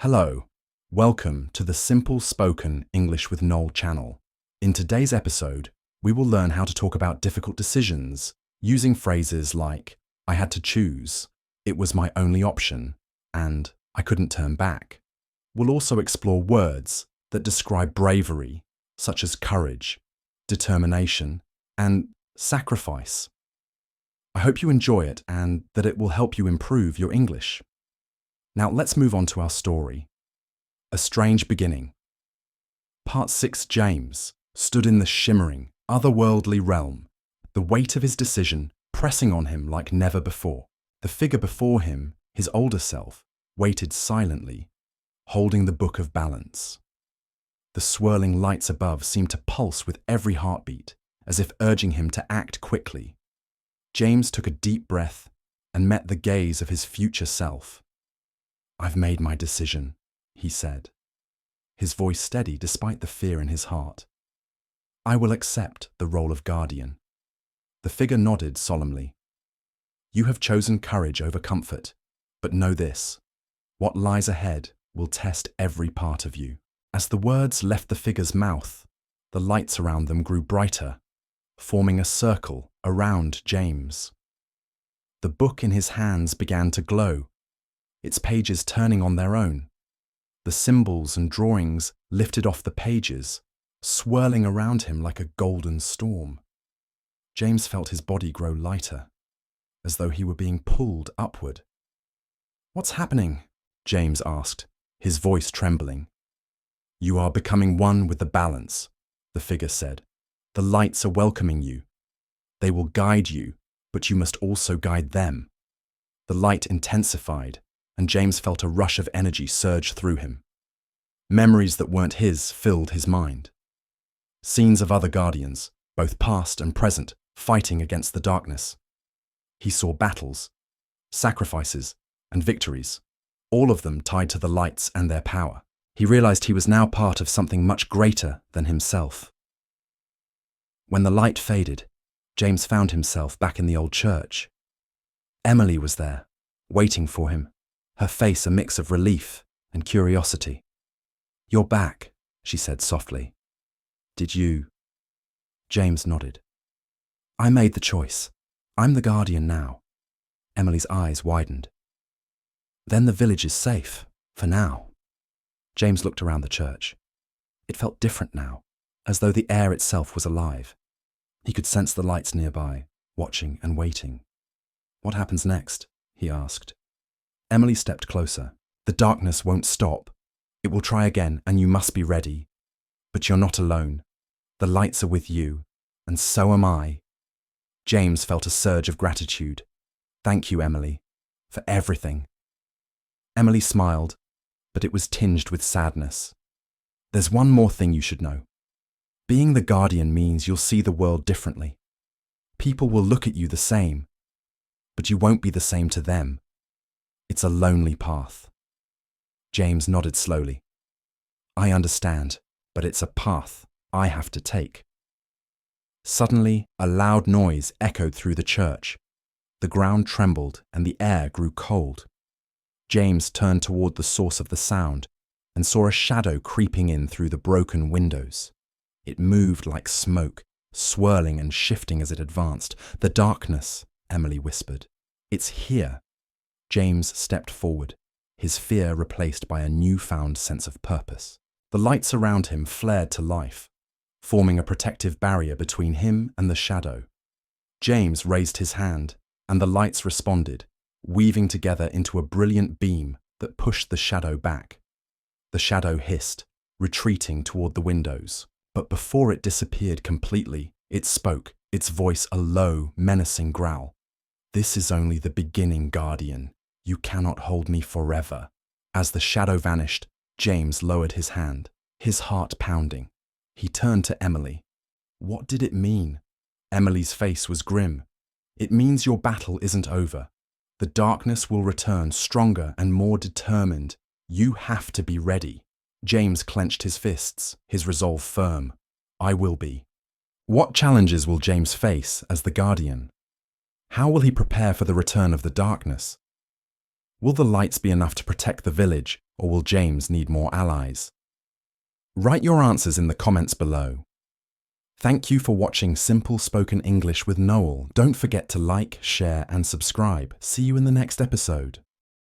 Hello, welcome to the Simple Spoken English with Noel channel. In today's episode, we will learn how to talk about difficult decisions using phrases like, I had to choose, it was my only option, and I couldn't turn back. We'll also explore words that describe bravery, such as courage, determination, and sacrifice. I hope you enjoy it and that it will help you improve your English. Now let's move on to our story. A strange beginning. Part 6. James stood in the shimmering, otherworldly realm, the weight of his decision pressing on him like never before. The figure before him, his older self, waited silently, holding the book of balance. The swirling lights above seemed to pulse with every heartbeat, as if urging him to act quickly. James took a deep breath and met the gaze of his future self. I've made my decision, he said, his voice steady despite the fear in his heart. I will accept the role of guardian. The figure nodded solemnly. You have chosen courage over comfort, but know this, what lies ahead will test every part of you. As the words left the figure's mouth, the lights around them grew brighter, forming a circle around James. The book in his hands began to glow, its pages turning on their own. The symbols and drawings lifted off the pages, swirling around him like a golden storm. James felt his body grow lighter, as though he were being pulled upward. What's happening? James asked, his voice trembling. You are becoming one with the balance, the figure said. The lights are welcoming you. They will guide you, but you must also guide them. The light intensified, and James felt a rush of energy surge through him. Memories that weren't his filled his mind. Scenes of other guardians, both past and present, fighting against the darkness. He saw battles, sacrifices, and victories, all of them tied to the lights and their power. He realized he was now part of something much greater than himself. When the light faded, James found himself back in the old church. Emily was there, waiting for him, her face a mix of relief and curiosity. You're back, she said softly. Did you? James nodded. I made the choice. I'm the guardian now. Emily's eyes widened. Then the village is safe, for now. James looked around the church. It felt different now, as though the air itself was alive. He could sense the lights nearby, watching and waiting. What happens next? He asked. Emily stepped closer. The darkness won't stop. It will try again, and you must be ready. But you're not alone. The lights are with you, and so am I. James felt a surge of gratitude. Thank you, Emily, for everything. Emily smiled, but it was tinged with sadness. There's one more thing you should know. Being the guardian means you'll see the world differently. People will look at you the same, but you won't be the same to them. It's a lonely path. James nodded slowly. I understand, but it's a path I have to take. Suddenly, a loud noise echoed through the church. The ground trembled and the air grew cold. James turned toward the source of the sound and saw a shadow creeping in through the broken windows. It moved like smoke, swirling and shifting as it advanced. The darkness, Emily whispered. It's here. James stepped forward, his fear replaced by a newfound sense of purpose. The lights around him flared to life, forming a protective barrier between him and the shadow. James raised his hand, and the lights responded, weaving together into a brilliant beam that pushed the shadow back. The shadow hissed, retreating toward the windows. But before it disappeared completely, it spoke, its voice a low, menacing growl. This is only the beginning, Guardian. You cannot hold me forever. As the shadow vanished, James lowered his hand, his heart pounding. He turned to Emily. What did it mean? Emily's face was grim. It means your battle isn't over. The darkness will return stronger and more determined. You have to be ready. James clenched his fists, his resolve firm. I will be. What challenges will James face as the guardian? How will he prepare for the return of the darkness? Will the lights be enough to protect the village, or will James need more allies? Write your answers in the comments below. Thank you for watching Simple Spoken English with Noel. Don't forget to like, share, and subscribe. See you in the next episode.